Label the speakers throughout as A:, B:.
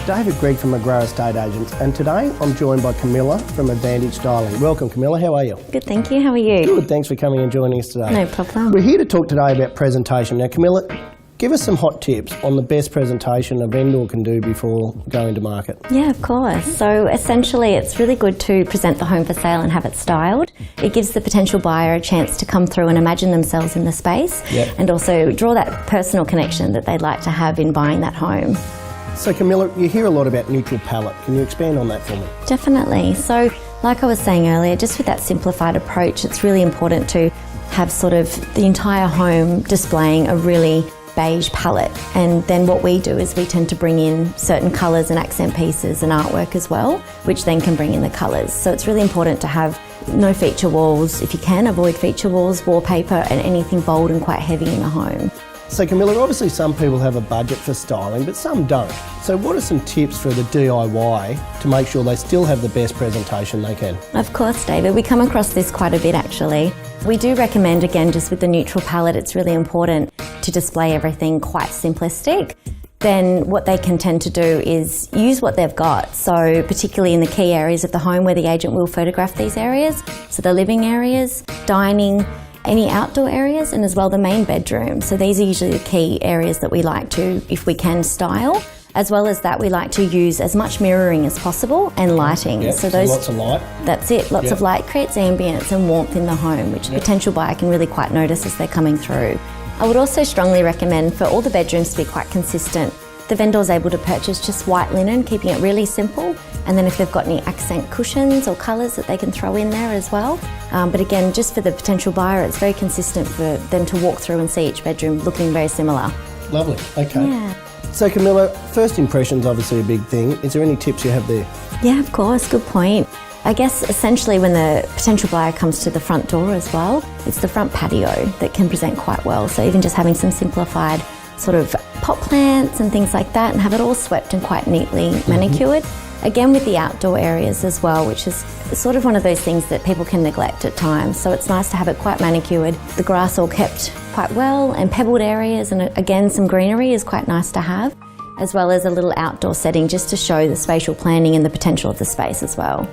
A: David Greig from McGrath Estate Agents, and today I'm joined by Camilla from Advantage Styling. Welcome, Camilla. How are you?
B: Good, thank you. How are you?
A: Good. Thanks for coming and joining us today.
B: No problem.
A: We're here to talk today about presentation. Now, Camilla, give us some hot tips on the best presentation a vendor can do before going to market.
B: Yeah, of course. So essentially it's really good to present the home for sale and have it styled. It gives the potential buyer a chance to come through and imagine themselves in the space, and also draw that personal connection that they'd like to have in buying that home.
A: So Camilla, you hear a lot about neutral palette. Can you expand on that for me?
B: Definitely. So like I was saying earlier, just with that simplified approach, it's really important to have sort of the entire home displaying a really beige palette, and then what we do is we tend to bring in certain colours and accent pieces and artwork as well, which then can bring in the colours. So it's really important to have no feature walls. If you can, avoid feature walls, wallpaper and anything bold and quite heavy in the home.
A: So Camilla, obviously some people have a budget for styling, but some don't. So what are some tips for the DIY to make sure they still have the best presentation they can?
B: Of course, David. We come across this quite a bit actually. We do recommend, again, just with the neutral palette, it's really important to display everything quite simplistic. Then what they can tend to do is use what they've got. So particularly in the key areas of the home where the agent will photograph these areas, so the living areas, dining, any outdoor areas, and as well the main bedroom. So these are usually the key areas that we like to, if we can, style. As well as that, we like to use as much mirroring as possible and lighting.
A: Yep. So those, lots of light.
B: That's it, lots of light creates ambience and warmth in the home, which a potential buyer can really quite notice as they're coming through. I would also strongly recommend for all the bedrooms to be quite consistent. The vendor is able to purchase just white linen, keeping it really simple. And then if they've got any accent cushions or colours that they can throw in there as well. But again, just for the potential buyer, it's very consistent for them to walk through and see each bedroom looking very similar.
A: Lovely, okay.
B: Yeah.
A: So Camilla, first impression's obviously a big thing. Is there any tips you have there?
B: Yeah, of course, good point. I guess essentially when the potential buyer comes to the front door as well, it's the front patio that can present quite well. So even just having some simplified sort of pot plants and things like that, and have it all swept and quite neatly manicured. Again, with the outdoor areas as well, which is sort of one of those things that people can neglect at times. So it's nice to have it quite manicured, the grass all kept quite well, and pebbled areas, and again some greenery is quite nice to have, as well as a little outdoor setting just to show the spatial planning and the potential of the space as well.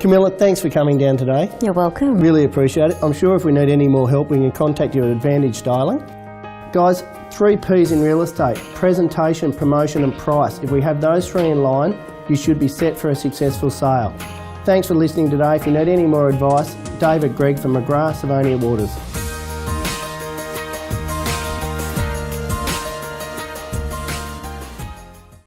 A: Camilla, thanks for coming down today.
B: You're welcome.
A: Really appreciate it. I'm sure if we need any more help, we can contact you at Advantage Styling. Guys, 3 P's in real estate: presentation, promotion and price. If we have those 3 in line, you should be set for a successful sale. Thanks for listening today. If you need any more advice, David Greig from McGrath Sylvania.